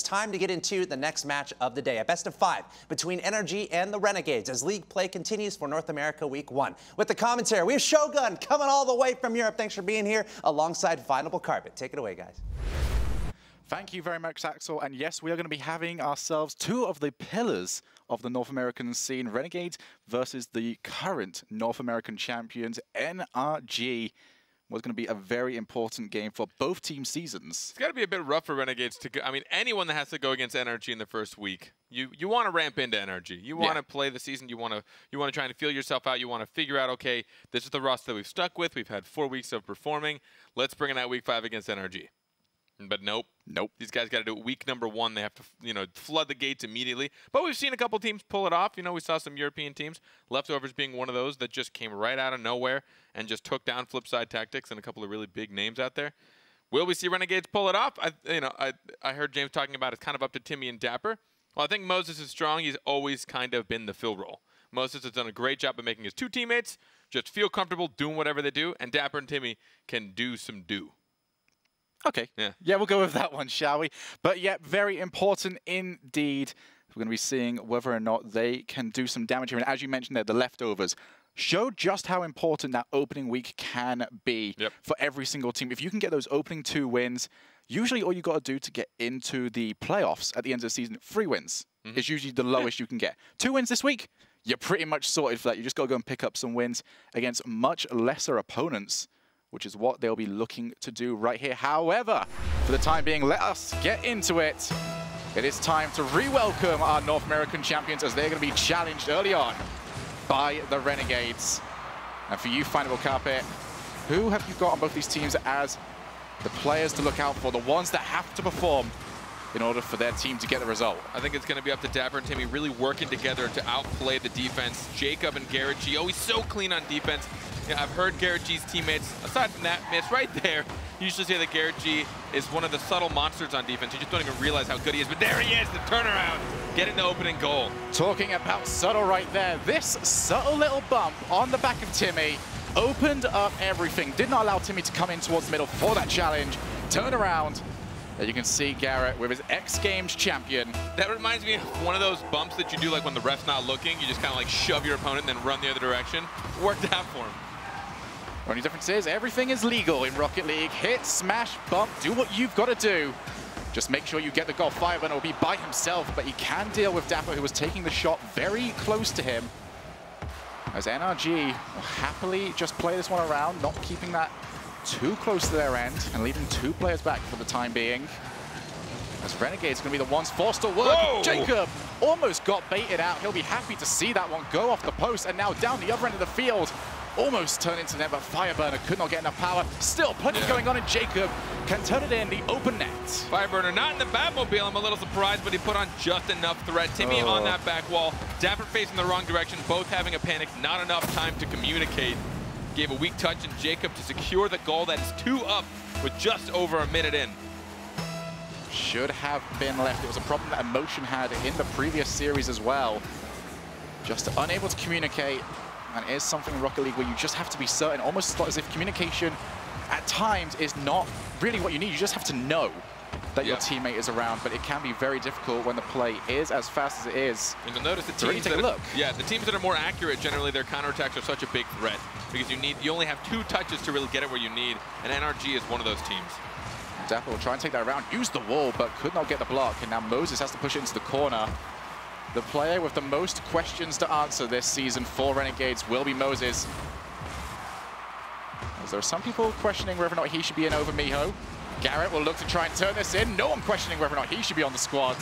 time to get into the next match of the day. A best of 5 between NRG and the Renegades as league play continues for North America Week 1. With the commentary, we have Shogun coming all the way from Europe. Thanks for being here alongside Vinyl Carpet. Take it away, guys. Thank you very much, Axel. And yes, we are going to be having ourselves two of the pillars of the North American scene, Renegades versus the current North American champions, NRG. Was going to be a very important game for both team seasons. It's got to be a bit rough for Renegades to go. I mean, anyone that has to go against NRG in the first week, you want to ramp into NRG. You want to play the season. You want to try and feel yourself out. You want to figure out, okay, this is the roster that we've stuck with. We've had 4 weeks of performing. Let's bring in that week 5 against NRG. But nope. These guys got to do it week number 1. They have to, flood the gates immediately. But we've seen a couple teams pull it off. We saw some European teams, Leftovers being one of those that just came right out of nowhere and just took down Flipside Tactics and a couple of really big names out there. Will we see Renegades pull it off? I heard James talking about it's kind of up to Timmy and Dapper. Well, I think Moses is strong. He's always kind of been the fill role. Moses has done a great job of making his 2 teammates just feel comfortable doing whatever they do, and Dapper and Timmy can do some do. Okay. Yeah, we'll go with that one, shall we? But yeah, very important indeed. We're going to be seeing whether or not they can do some damage here. And as you mentioned there, the Leftovers show just how important that opening week can be for every single team. If you can get those opening 2 wins, usually all you got to do to get into the playoffs at the end of the season, 3 wins is usually the lowest you can get. 2 wins this week, you're pretty much sorted for that. You just got to go and pick up some wins against much lesser opponents, which is what they'll be looking to do right here. However, for the time being, let us get into it. It is time to re-welcome our North American champions as they're going to be challenged early on by the Renegades. And for you, Vinyl Carpet, who have you got on both these teams as the players to look out for, the ones that have to perform in order for their team to get the result? I think it's going to be up to Dapper and Timmy really working together to outplay the defense. Jacob and Garrett G, always so clean on defense. I've heard Garrett G's teammates, aside from that miss right there, usually say that Garrett G is one of the subtle monsters on defense. You just don't even realize how good he is. But there he is, the turnaround, getting the opening goal. Talking about subtle right there, this subtle little bump on the back of Timmy opened up everything. Did not allow Timmy to come in towards the middle for that challenge. Turn around. There you can see Garrett with his X Games champion. That reminds me of one of those bumps that you do like when the ref's not looking. You just kind of like shove your opponent and then run the other direction. Worked out for him. Only difference is everything is legal in Rocket League. Hit, smash, bump, do what you've got to do. Just make sure you get the goal. Fireburner will be by himself, but he can deal with Dapper, who was taking the shot very close to him. As NRG will happily just play this one around, not keeping that too close to their end and leaving 2 players back for the time being. As Renegade's going to be the ones forced to work. Whoa! Jacob almost got baited out. He'll be happy to see that one go off the post, and now down the other end of the field. Almost turned into net, but Fireburner could not get enough power. Still plenty going on, and Jacob can turn it in the open net. Fireburner not in the Batmobile. I'm a little surprised, but he put on just enough threat. Timmy on that back wall. Dapper facing the wrong direction, both having a panic. Not enough time to communicate. Gave a weak touch, and Jacob to secure the goal. That is 2 up with just over a minute in. Should have been left. It was a problem that Emotion had in the previous series as well. Just unable to communicate. And it is something in Rocket League where you just have to be certain, almost as if communication at times is not really what you need. You just have to know that your teammate is around, but it can be very difficult when the play is as fast as it is. And you'll notice the teams the teams that are more accurate, generally their counterattacks are such a big threat because you only have 2 touches to really get it where you need, and NRG is one of those teams. Dapper will try and take that around, use the wall, but could not get the block, and now Moses has to push it into the corner. The player with the most questions to answer this season for Renegades will be Moses. As there are some people questioning whether or not he should be in over Miho. Garrett will look to try and turn this in. No one questioning whether or not he should be on the squad.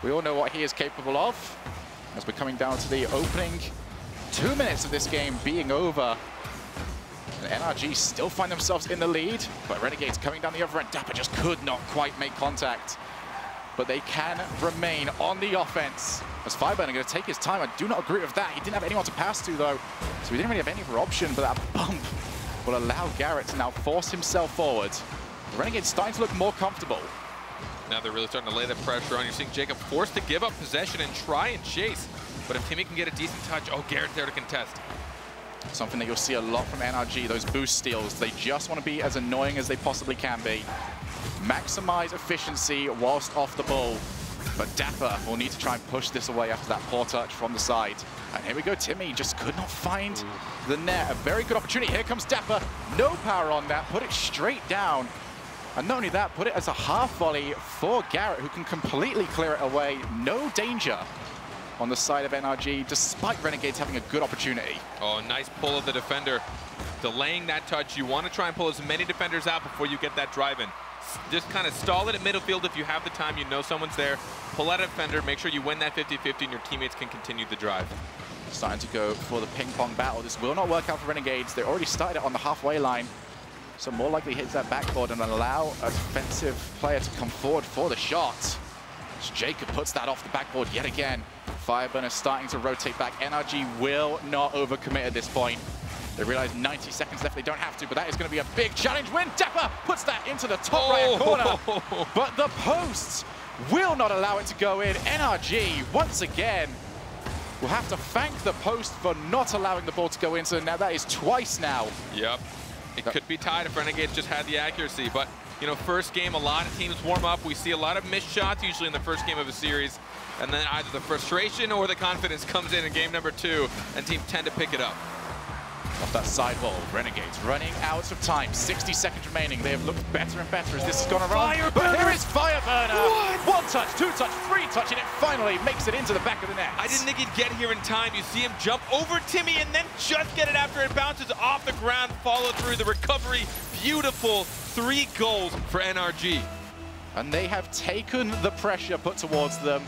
We all know what he is capable of. As we're coming down to the opening 2 minutes of this game being over. And NRG still find themselves in the lead, but Renegades coming down the other end. Dapper just could not quite make contact. But they can remain on the offense. As Fireburner going to take his time. I do not agree with that. He didn't have anyone to pass to, though. So he didn't really have any other option, but that bump will allow Garrett to now force himself forward. The Renegades starting to look more comfortable. Now they're really starting to lay the pressure on. You're seeing Jacob forced to give up possession and try and chase. But if Timmy can get a decent touch, oh, Garrett's there to contest. Something that you'll see a lot from NRG, those boost steals. They just want to be as annoying as they possibly can be. maximize efficiency whilst off the ball. But Dapper will need to try and push this away after that poor touch from the side. And here we go, Timmy just could not find the net. A very good opportunity. Here comes Dapper. No power on that. Put it straight down. And not only that, put it as a half volley for Garrett, who can completely clear it away. No danger on the side of NRG, despite Renegades having a good opportunity. Oh, nice pull of the defender. Delaying that touch. You want to try and pull as many defenders out before you get that drive in. Just kind of stall it at middle field if you have the time, you know someone's there. Pull out a defender, make sure you win that 50-50 and your teammates can continue the drive. Starting to go for the ping-pong battle. This will not work out for Renegades. They already started it on the halfway line. So more likely hits that backboard and allow a defensive player to come forward for the shot. As Jacob puts that off the backboard yet again. Fireburner starting to rotate back. NRG will not overcommit at this point. They realize 90 seconds left. They don't have to, but that is going to be a big challenge win. Dapper puts that into the top right corner. But the posts will not allow it to go in. NRG, once again, will have to thank the post for not allowing the ball to go in. So now that is twice now. Yep. It could be tied if Renegades just had the accuracy. But, you know, first game, a lot of teams warm up. We see a lot of missed shots usually in the first game of a series. And then either the frustration or the confidence comes in game number 2, and teams tend to pick it up. Off that side wall, Renegades running out of time. 60 seconds remaining. They have looked better and better as this has gone around. But here is Fireburner. What? 1 touch, 2 touch, 3 touch, and it finally makes it into the back of the net. I didn't think he'd get here in time. You see him jump over Timmy and then just get it after it bounces off the ground. Follow through the recovery. Beautiful 3 goals for NRG. And they have taken the pressure put towards them.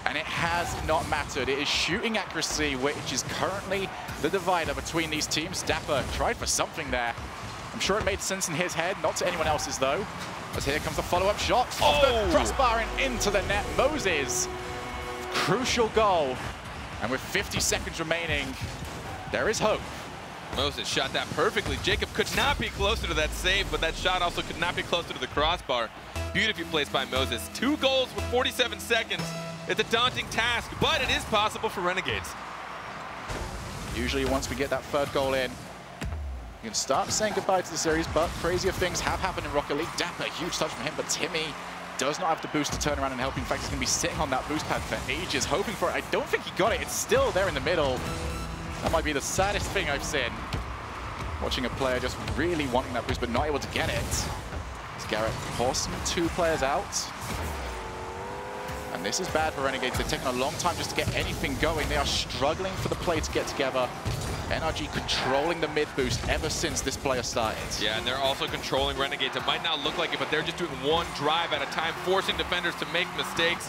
And it has not mattered. It is shooting accuracy, which is currently the divider between these teams. Dapper tried for something there. I'm sure it made sense in his head, not to anyone else's though. As here comes the follow-up shot off the crossbar and into the net. Moses, crucial goal. And with 50 seconds remaining, there is hope. Moses shot that perfectly. Jacob could not be closer to that save, but that shot also could not be closer to the crossbar. Beautifully placed by Moses. 2 goals with 47 seconds. It's a daunting task, but it is possible for Renegades. Usually once we get that 3rd goal in, you can start saying goodbye to the series, but crazier things have happened in Rocket League. Dapper, huge touch from him, but Timmy does not have the boost to turn around and help. In fact, he's going to be sitting on that boost pad for ages, hoping for it. I don't think he got it. It's still there in the middle. That might be the saddest thing I've seen. Watching a player just really wanting that boost, but not able to get it. As Garrett forcing 2 players out. And this is bad for Renegades. They've taken a long time just to get anything going. They are struggling for the play to get together. NRG controlling the mid boost ever since this player started. Yeah, and they're also controlling Renegades. It might not look like it, but they're just doing 1 drive at a time, forcing defenders to make mistakes,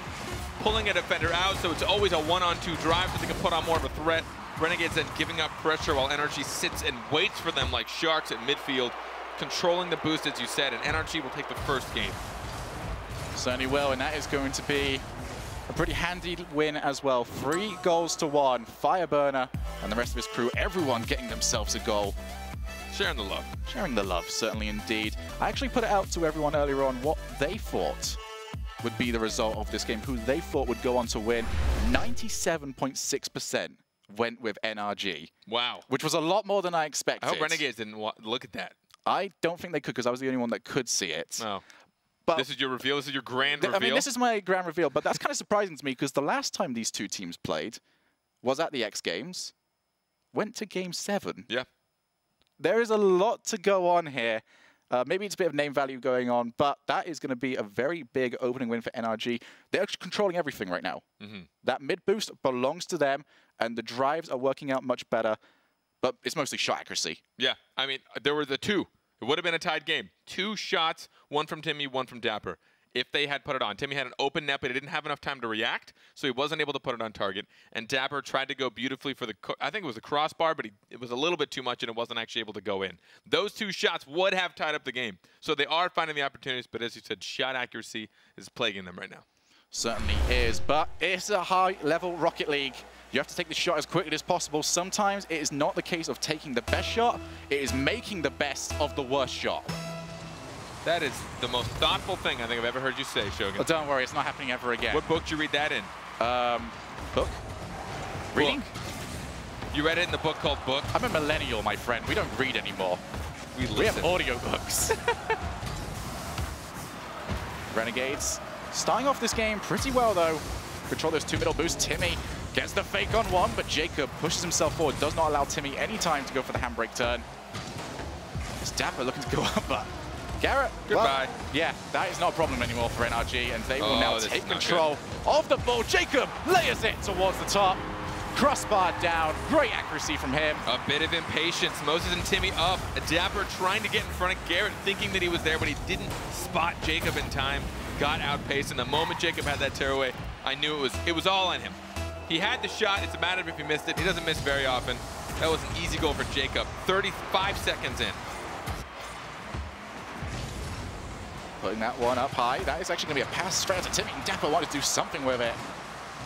pulling a defender out, so it's always a 1-on-2 drive so they can put on more of a threat. Renegades then giving up pressure while NRG sits and waits for them like sharks at midfield, controlling the boost, as you said, and NRG will take the first game. Certainly will, and that is going to be a pretty handy win as well. 3 goals to 1. Fireburner and the rest of his crew, everyone getting themselves a goal. Sharing the love. Sharing the love, certainly indeed. I actually put it out to everyone earlier on what they thought would be the result of this game, who they thought would go on to win. 97.6% went with NRG. Wow. Which was a lot more than I expected. I hope Renegades didn't look at that. I don't think they could, because I was the only one that could see it. Oh. But this is your reveal? This is your grand reveal? I mean, this is my grand reveal, but that's kind of surprising to me because the last time these 2 teams played was at the X Games, went to Game 7. Yeah. There is a lot to go on here. Maybe it's a bit of name value going on, but that is going to be a very big opening win for NRG. They're controlling everything right now. That mid boost belongs to them, and the drives are working out much better, but it's mostly shot accuracy. Yeah, I mean, there were the 2. It would have been a tied game. 2 shots, 1 from Timmy, 1 from Dapper. If they had put it on. Timmy had an open net, but he didn't have enough time to react, so he wasn't able to put it on target. And Dapper tried to go beautifully for the, I think it was the crossbar, but it was a little bit too much, and it wasn't actually able to go in. Those 2 shots would have tied up the game. So they are finding the opportunities, but as you said, shot accuracy is plaguing them right now. Certainly is, but it's a high-level Rocket League. You have to take the shot as quickly as possible. Sometimes it is not the case of taking the best shot, it is making the best of the worst shot. That is the most thoughtful thing I think I've ever heard you say, Shogun. But don't worry, it's not happening ever again. What book did you read that in? Book? Reading? Book. You read it in the book called Book? I'm a millennial, my friend. We don't read anymore. We have audiobooks. Renegades starting off this game pretty well, though. Control those 2 middle boosts. Timmy gets the fake on one, but Jacob pushes himself forward, does not allow Timmy any time to go for the handbrake turn. It's Dapper looking to go up, but Garrett, goodbye. Well, yeah, that is not a problem anymore for NRG, and they will now take control of the ball. Jacob layers it towards the top. Crossbar down, great accuracy from him. A bit of impatience. Moses and Timmy up. Dapper trying to get in front of Garrett, thinking that he was there, but he didn't spot Jacob in time. Got outpaced, and the moment Jacob had that tearaway, I knew it was all on him. He had the shot. It's a matter of if he missed it. He doesn't miss very often. That was an easy goal for Jacob. 35 seconds in. Putting that one up high. That is actually going to be a pass straight out to Timmy, and Dapper wanted to do something with it.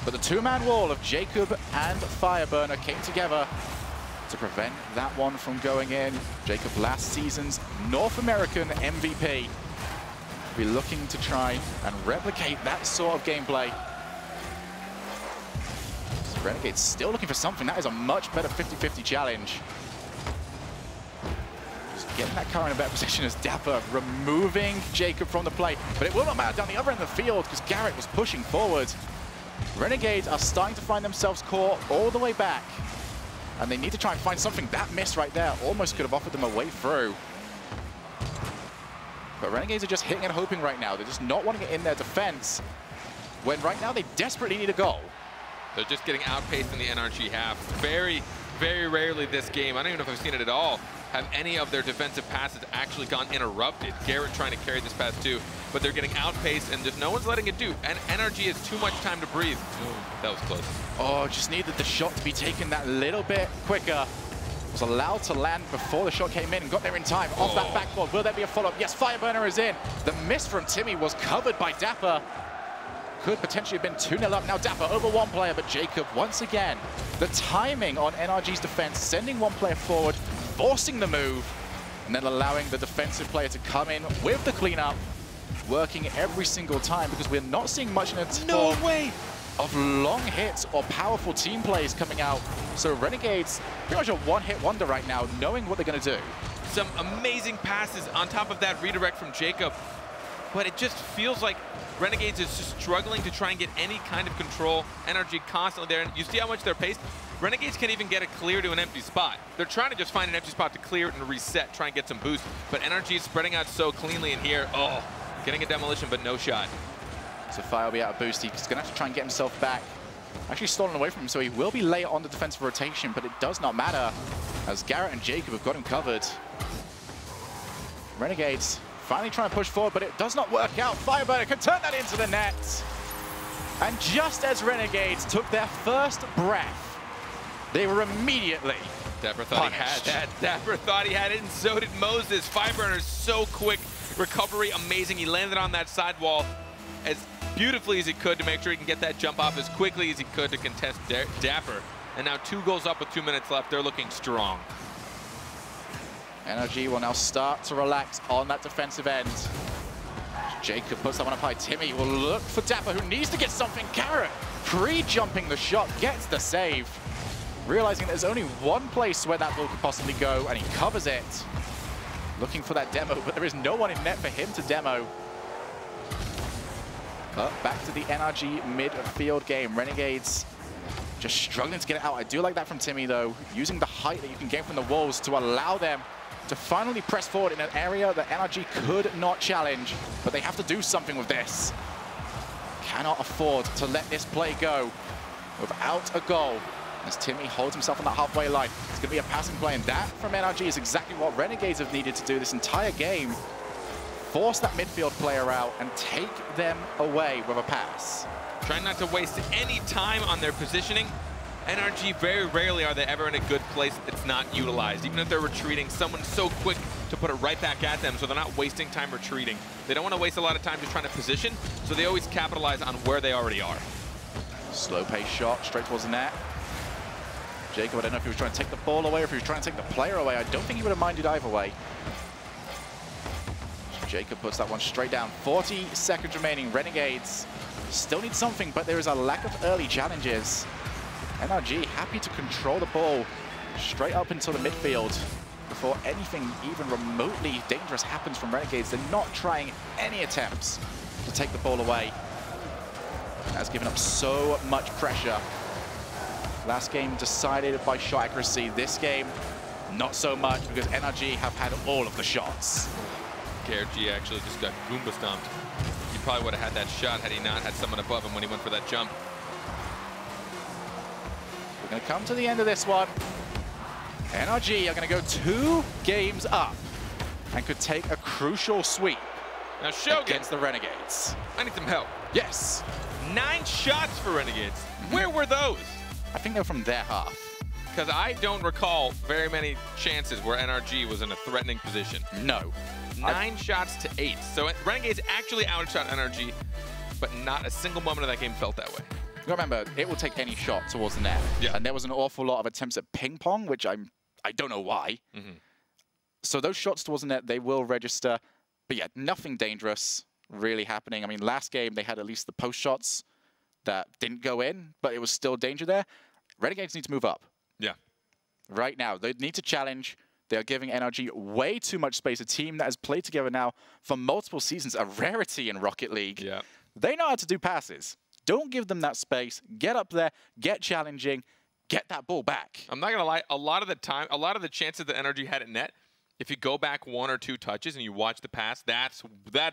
But the 2-man wall of Jacob and Fireburner came together to prevent that one from going in. Jacob, last season's North American MVP, will be looking to try and replicate that sort of gameplay. So Renegades still looking for something. That is a much better 50-50 challenge. Just getting that car in a better position as Dapper removing Jacob from the play. But it will not matter down the other end of the field because Garrett was pushing forward. Renegades are starting to find themselves caught all the way back. And they need to try and find something. That miss right there almost could have offered them a way through. But Renegades are just hitting and hoping right now. They're just not wanting it in their defense, when right now they desperately need a goal. They're just getting outpaced in the NRG half. Very, very rarely this game, I don't even know if I've seen it at all, have any of their defensive passes actually gone interrupted. Garrett trying to carry this pass too, but they're getting outpaced and just no one's letting it do. And NRG has too much time to breathe. Oh, that was close. Oh, just needed the shot to be taken that little bit quicker. Was allowed to land before the shot came in and got there in time. Off that backboard, will there be a follow-up? Yes, Fireburner is in. The miss from Timmy was covered by Dapper. Could potentially have been 2-0 up. Now Dapper over one player, but Jacob once again. The timing on NRG's defense, sending one player forward, forcing the move, and then allowing the defensive player to come in with the cleanup, working every single time because we're not seeing much in its form of long hits or powerful team plays coming out. So Renegades, pretty much a one-hit wonder right now, knowing what they're going to do. Some amazing passes on top of that redirect from Jacob, but it just feels like Renegades is just struggling to try and get any kind of control. NRG constantly there, and you see how much they're paced? Renegades can't even get it clear to an empty spot. They're trying to just find an empty spot to clear it and reset, try and get some boost, but NRG is spreading out so cleanly in here. Oh, getting a demolition, but no shot. So Fire will be out of boost. He's going to have to try and get himself back. Actually stolen away from him, so he will be late on the defensive rotation, but it does not matter as Garrett and Jacob have got him covered. Renegades finally trying to push forward, but it does not work out. Fireburner can turn that into the net. And just as Renegades took their first breath, they were immediately Dapper thought punished. he had that. Dapper thought he had it, and so did Moses. Fireburner's so quick. Recovery amazing. He landed on that sidewall as beautifully as he could to make sure he can get that jump off as quickly as he could to contest Dapper. And now 2 goals up with 2 minutes left. They're looking strong. NRG will now start to relax on that defensive end. Jacob puts that one up high. Timmy will look for Dapper, who needs to get something. Garrett, pre-jumping the shot, gets the save. Realizing there's only one place where that ball could possibly go, and he covers it. Looking for that demo, but there is no one in net for him to demo. But back to the NRG midfield game. Renegades just struggling to get it out. I do like that from Timmy, though, using the height that you can gain from the walls to allow them to finally press forward in an area that NRG could not challenge. But they have to do something with this. Cannot afford to let this play go without a goal. As Timmy holds himself on that halfway line, it's going to be a passing play, and that from NRG is exactly what Renegades have needed to do this entire game. Force that midfield player out and take them away with a pass. Trying not to waste any time on their positioning. NRG, very rarely are they ever in a good place that's not utilized. Even if they're retreating, someone's so quick to put it right back at them, so they're not wasting time retreating. They don't want to waste a lot of time just trying to position, so they always capitalize on where they already are. Slow pace shot straight towards the net. Jacob, I don't know if he was trying to take the ball away or if he was trying to take the player away. I don't think he would have minded either way. Jacob puts that one straight down. 40 seconds remaining. Renegades still need something, but there is a lack of early challenges. NRG happy to control the ball straight up into the midfield. before anything even remotely dangerous happens from Renegades. They're not trying any attempts to take the ball away. That's given up so much pressure. Last game decided by shot accuracy. This game, not so much, because NRG have had all of the shots. KRG actually just got Goomba stomped. He probably would have had that shot had he not had someone above him when he went for that jump. We're going to come to the end of this one. NRG are going to go 2 games up and could take a crucial sweep Now Shogun, against the Renegades. I need some help. Yes. 9 shots for Renegades. Where were those? I think they're from their half. Because I don't recall very many chances where NRG was in a threatening position. No. 9 shots to 8. So Renegades actually outshot NRG, but not a single moment of that game felt that way. Remember, it will take any shot towards the net. Yeah. And there was an awful lot of attempts at ping pong, which I don't know why. So those shots towards the net, they will register. But yeah, nothing dangerous really happening. I mean, last game, they had at least the post shots that didn't go in, but it was still danger there. Renegades need to move up. Yeah. Right now, they need to challenge. They are giving NRG way too much space. A team that has played together now for multiple seasons, a rarity in Rocket League. Yeah. They know how to do passes. Don't give them that space. Get up there, get challenging, get that ball back. I'm not going to lie. A lot of the time, a lot of the chances that NRG had at net, if you go back 1 or 2 touches and you watch the pass, that's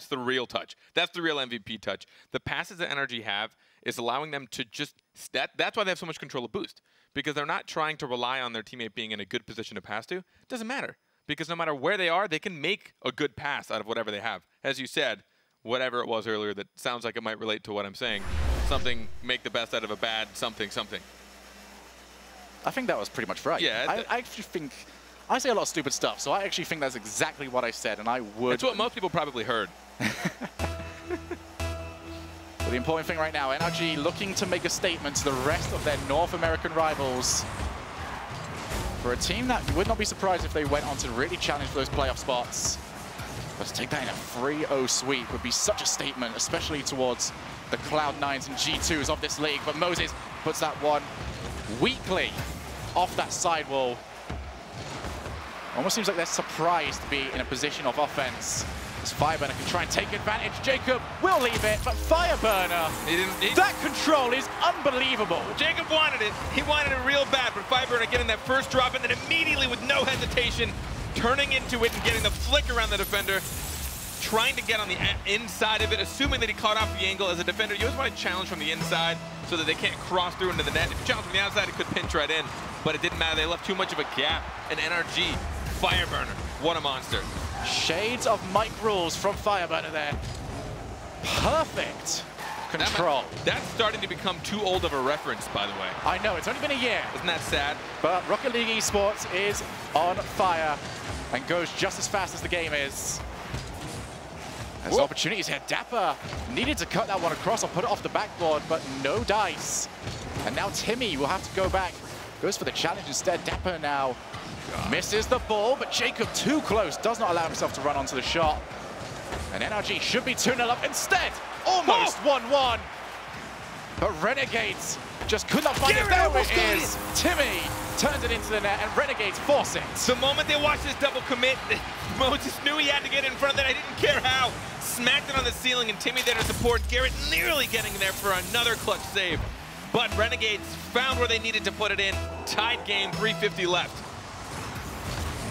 the real touch. That's the real MVP touch. The passes that NRG have is allowing them to just, that's why they have so much control of boost. Because they're not trying to rely on their teammate being in a good position to pass to. It doesn't matter. Because no matter where they are, they can make a good pass out of whatever they have. As you said, whatever it was earlier that sounds like it might relate to what I'm saying. Something, make the best out of a bad something, something. I think that was pretty much right. Yeah. I actually think, I say a lot of stupid stuff, so I actually think that's exactly what I said, and I would... It's what most people probably heard. But the important thing right now, NRG looking to make a statement to the rest of their North American rivals. For a team that you would not be surprised if they went on to really challenge for those playoff spots. But to take that in a 3-0 sweep would be such a statement, especially towards the Cloud9s and G2s of this league. But Moses puts that one weakly off that sidewall. Almost seems like they're surprised to be in a position of offense. As Fireburner can try and take advantage. Jacob will leave it, but Fireburner, that control is unbelievable. Jacob wanted it. He wanted it real bad, but Fireburner getting that first drop and then immediately with no hesitation, turning into it and getting the flick around the defender, trying to get on the inside of it, assuming that he caught off the angle. As a defender, you always want to challenge from the inside so that they can't cross through into the net. If you challenge from the outside, it could pinch right in, but it didn't matter. They left too much of a gap. And NRG, Fireburner, what a monster. Shades of Mike rules from Fireburner there. Perfect control. That's starting to become too old of a reference, by the way. I know, it's only been a year. Isn't that sad? But Rocket League eSports is on fire and goes just as fast as the game is. There's opportunities here. Dapper needed to cut that one across or put it off the backboard, but no dice. And now Timmy will have to go back. Goes for the challenge instead. Dapper now misses the ball, but Jacob too close. Does not allow himself to run onto the shot. And NRG should be 2-0 up instead. Almost 1-1. But Renegades just could not find it. There it is. Timmy turns it into the net, and Renegades force it. The moment they watched this double commit, Moses knew he had to get in front of that. I didn't care how. Smacked it on the ceiling, and Timmy there to support. Garrett nearly getting there for another clutch save. But Renegades found where they needed to put it in. Tied game, 3:50 left.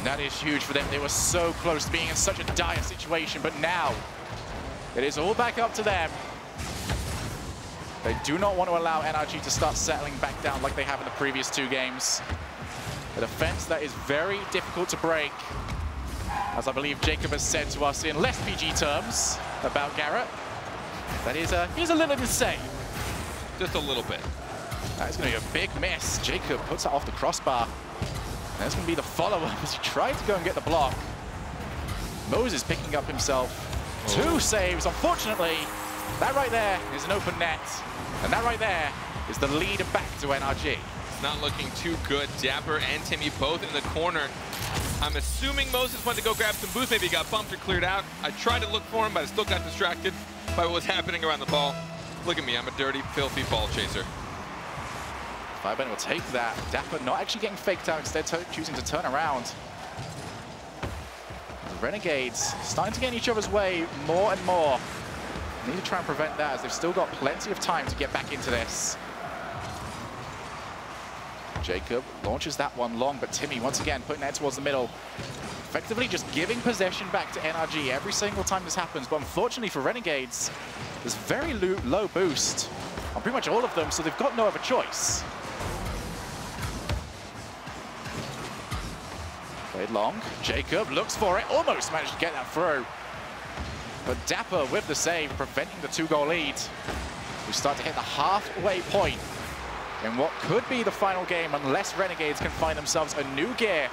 That is huge for them. They were so close to being in such a dire situation, but now it is all back up to them. They do not want to allow NRG to start settling back down like they have in the previous 2 games. A defense that is very difficult to break. As I believe Jacob has said to us in less PG terms about Garrett, that he's a little insane. Just a little bit. That is going to be a big miss. Jacob puts that off the crossbar. And that's going to be the follow-up as he tried to go and get the block. Moses picking up himself 2 saves. Unfortunately, that right there is an open net. And that right there is the lead back to NRG. It's not looking too good. Dapper and Timmy both in the corner. I'm assuming Moses went to go grab some boost. Maybe he got bumped or cleared out. I tried to look for him, but I still got distracted by what was happening around the ball. Look at me, I'm a dirty, filthy ball chaser. Fireburner will take that. Dapper not actually getting faked out, instead choosing to turn around. The Renegades starting to get in each other's way more and more. Need to try and prevent that as they've still got plenty of time to get back into this. Jacob launches that one long, but Timmy once again putting that towards the middle. Effectively just giving possession back to NRG every single time this happens. But unfortunately for Renegades, there's very low boost on pretty much all of them, so they've got no other choice. Played long. Jacob looks for it, almost managed to get that through. But Dapper with the save, preventing the 2-goal lead. We start to hit the halfway point in what could be the final game unless Renegades can find themselves a new gear.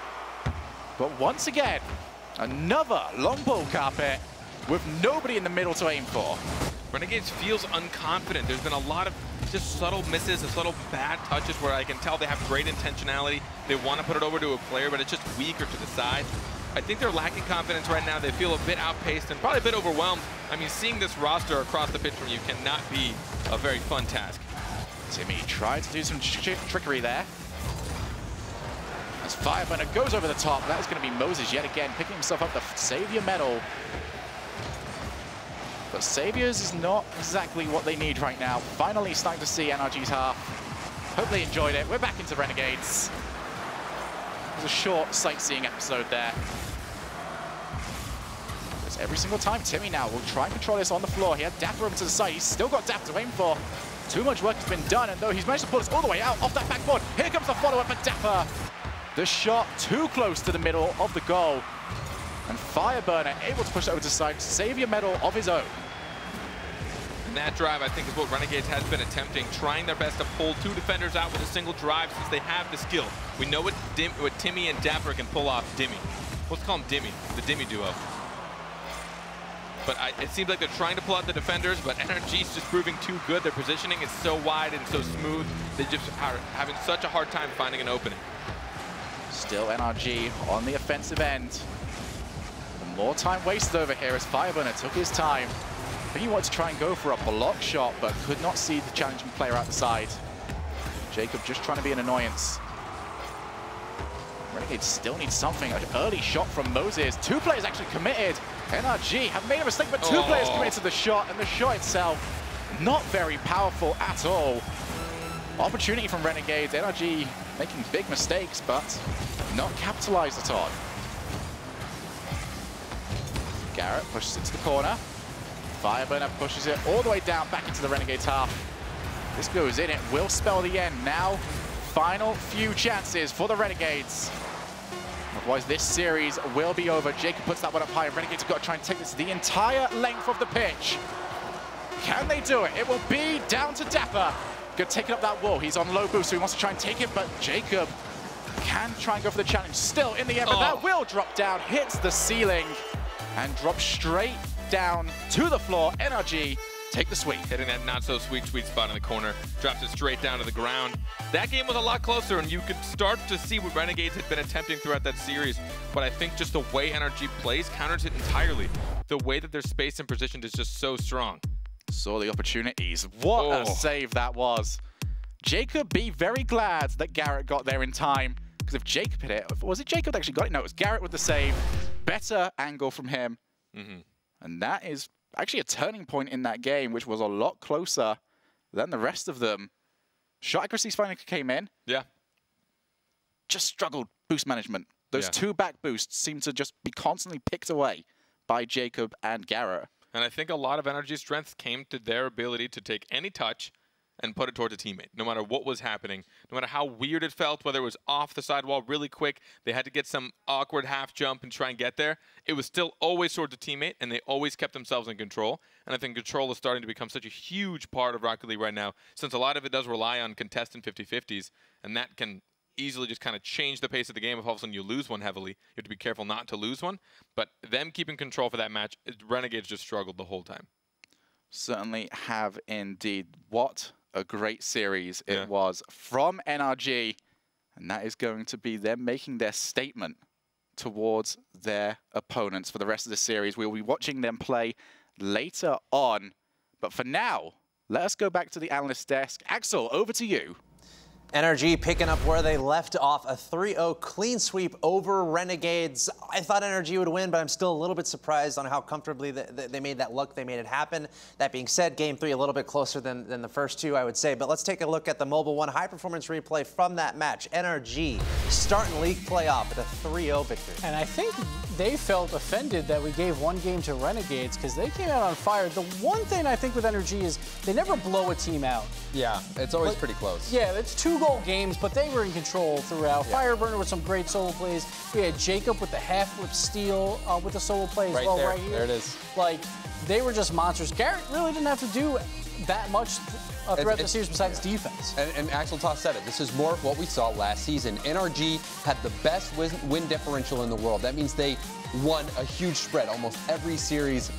But once again, another long ball carpet with nobody in the middle to aim for. Renegades feels unconfident. There's been a lot of just subtle misses and subtle bad touches where I can tell they have great intentionality. They want to put it over to a player, but it's just weaker to the side. I think they're lacking confidence right now. They feel a bit outpaced and probably a bit overwhelmed. I mean, seeing this roster across the pitch from you cannot be a very fun task. Timmy tried to do some trickery there. As Fireburner goes over the top, that is going to be Moses yet again, picking himself up the Savior medal. But Saviors is not exactly what they need right now. Finally starting to see NRG's half. Hope they enjoyed it. We're back into Renegades. It was a short sightseeing episode there. Because every single time, Timmy now will try and control this on the floor. He had Dapper over to the side. He's still got Dapper to aim for. Too much work has been done, and though he's managed to pull us all the way out off that backboard, here comes the follow-up for Dapper. The shot too close to the middle of the goal. And Fireburner able to push it over to the side, Savior medal of his own. And that drive, I think, is what Renegades has been attempting, trying their best to pull 2 defenders out with a single drive since they have the skill. We know what Timmy and Dapper can pull off. Dimmy. Let's call him Dimmy, the Dimmy duo. But it seems like they're trying to pull out the defenders, but NRG's just proving too good. Their positioning is so wide and so smooth. They just are having such a hard time finding an opening. Still NRG on the offensive end. And more time wasted over here as Fireburner took his time. I think he wanted to try and go for a block shot, but could not see the challenging player out the side. Jacob just trying to be an annoyance. Renegades still need something. An early shot from Moses. 2 players actually committed. NRG have made a mistake, but 2 players committed to the shot, and the shot itself not very powerful at all. Opportunity from Renegades. NRG making big mistakes, but not capitalized at all. Garrett pushes it to the corner. Fireburner pushes it all the way down back into the Renegades half. This goes in, it will spell the end. Now, final few chances for the Renegades. Otherwise, this series will be over. Jacob puts that one up high. Renegades have got to try and take this the entire length of the pitch. Can they do it? It will be down to Dapper. Good taking up that wall. He's on low boost, so he wants to try and take it, but Jacob can try and go for the challenge. Still in the air, but that will drop down, hits the ceiling, and drops straight down to the floor. NRG take the sweep. Hitting that not-so-sweet spot in the corner. Drops it straight down to the ground. That game was a lot closer, and you could start to see what Renegades had been attempting throughout that series. But I think just the way NRG plays counters it entirely. The way that their space and position is just so strong. Saw the opportunities. What a save that was. Jacob be very glad that Garrett got there in time. Because if Jacob hit it, was it Jacob that actually got it? No, it was Garrett with the save. Better angle from him. And that is actually a turning point in that game, which was a lot closer than the rest of them. Shot accuracy finally came in. Yeah. Just struggled boost management. Those 2 back boosts seem to just be constantly picked away by Jacob and Garrett. And I think a lot of NRG's strength came to their ability to take any touch and put it towards a teammate, no matter what was happening, no matter how weird it felt, whether it was off the sidewall really quick, they had to get some awkward half jump and try and get there. It was still always towards a teammate, and they always kept themselves in control. And I think control is starting to become such a huge part of Rocket League right now, since a lot of it does rely on contestant 50-50s, and that can easily just kind of change the pace of the game if all of a sudden you lose one heavily. You have to be careful not to lose one. But them keeping control for that match, Renegades just struggled the whole time. Certainly have indeed. What a great series it was from NRG. And that is going to be them making their statement towards their opponents for the rest of the series. We'll be watching them play later on. But for now, let us go back to the analyst desk. Axel, over to you. NRG picking up where they left off, a 3-0 clean sweep over Renegades. I thought NRG would win, but I'm still a little bit surprised on how comfortably they made that look. They made it happen. That being said, Game 3 a little bit closer than the first two, I would say. But let's take a look at the Mobile One high-performance replay from that match. NRG starting league play off with a 3-0 victory. And I think they felt offended that we gave one game to Renegades because they came out on fire. The one thing I think with NRG is they never blow a team out. Yeah, it's always pretty close. Yeah, it's 2-goal games, but they were in control throughout. Yeah. Fireburner with some great solo plays. We had Jacob with the half-flip steal with the solo play as well right here. There it is. Like, they were just monsters. Garrett really didn't have to do that much throughout the series besides defense. And Axel Toss said it. This is more of what we saw last season. NRG had the best win differential in the world. That means they won a huge spread almost every series,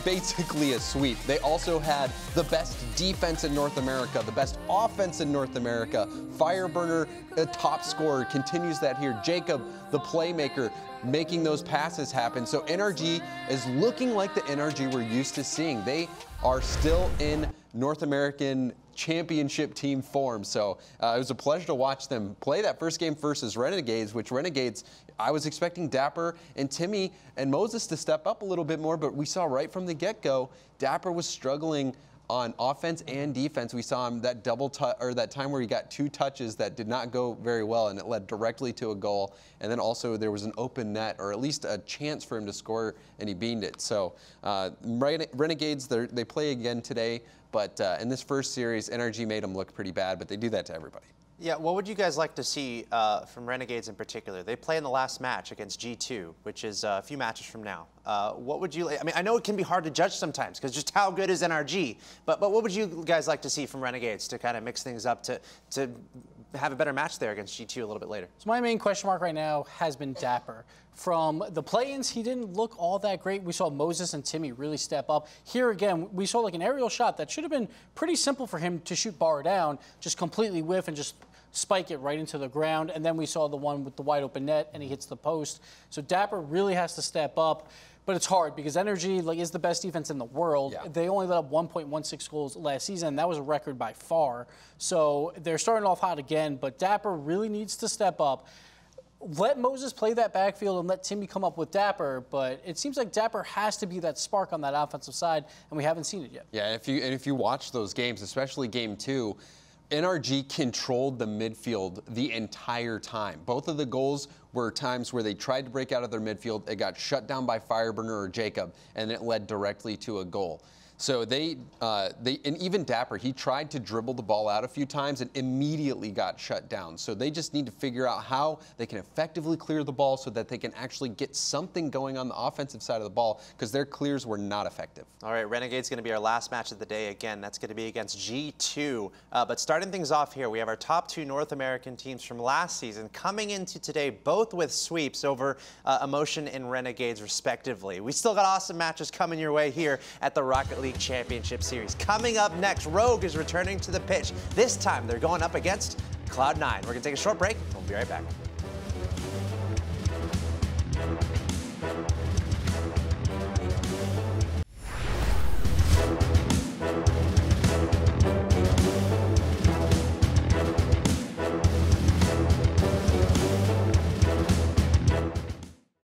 basically a sweep. They also had the best defense in North America, the best offense in North America. Fireburner, a top scorer, continues that here. Jacob, the playmaker, making those passes happen. So NRG is looking like the NRG we're used to seeing. They are still in North American championship team form. So it was a pleasure to watch them play that first game versus Renegades, which Renegades, I was expecting Dapper and Timmy and Moses to step up a little bit more, but we saw right from the get-go, Dapper was struggling on offense and defense. We saw him that that time where he got 2 touches that did not go very well, and it led directly to a goal. And then also there was an open net, or at least a chance for him to score, and he beamed it. So Renegades, they play again today, but in this first series, NRG made them look pretty bad, but they do that to everybody. Yeah, what would you guys like to see from Renegades in particular? They play in the last match against G2, which is a few matches from now. What would you, I mean, I know it can be hard to judge sometimes because just how good is NRG, but what would you guys like to see from Renegades to kind of mix things up to have a better match there against G2 a little bit later? So my main question mark right now has been Dapper. From the play-ins, he didn't look all that great. We saw Moses and Timmy really step up. Here again, we saw like an aerial shot that should have been pretty simple for him to shoot bar down, just completely whiff and just spike it right into the ground. And then we saw the one with the wide open net and he hits the post. So Dapper really has to step up. But it's hard because NRG is the best defense in the world. Yeah. They only let up 1.16 goals last season. That was a record by far. So they're starting off hot again, but Dapper really needs to step up. Let Moses play that backfield and let Timmy come up with Dapper, but it seems like Dapper has to be that spark on that offensive side, and we haven't seen it yet. Yeah, if you watch those games, especially Game 2, NRG controlled the midfield the entire time. Both of the goals were times where they tried to break out of their midfield. It got shut down by Fireburner or Jacob, and it led directly to a goal. So and even Dapper, he tried to dribble the ball out a few times and immediately got shut down. So they just need to figure out how they can effectively clear the ball so that they can actually get something going on the offensive side of the ball, because their clears were not effective. All right, Renegade's going to be our last match of the day. Again, that's going to be against G2. But starting things off here, we have our top 2 North American teams from last season coming into today, both with sweeps over Emotion and Renegades, respectively. We still got awesome matches coming your way here at the Rocket League Championship Series. Coming up next, Rogue is returning to the pitch. This time, they're going up against Cloud9. We're going to take a short break. We'll be right back.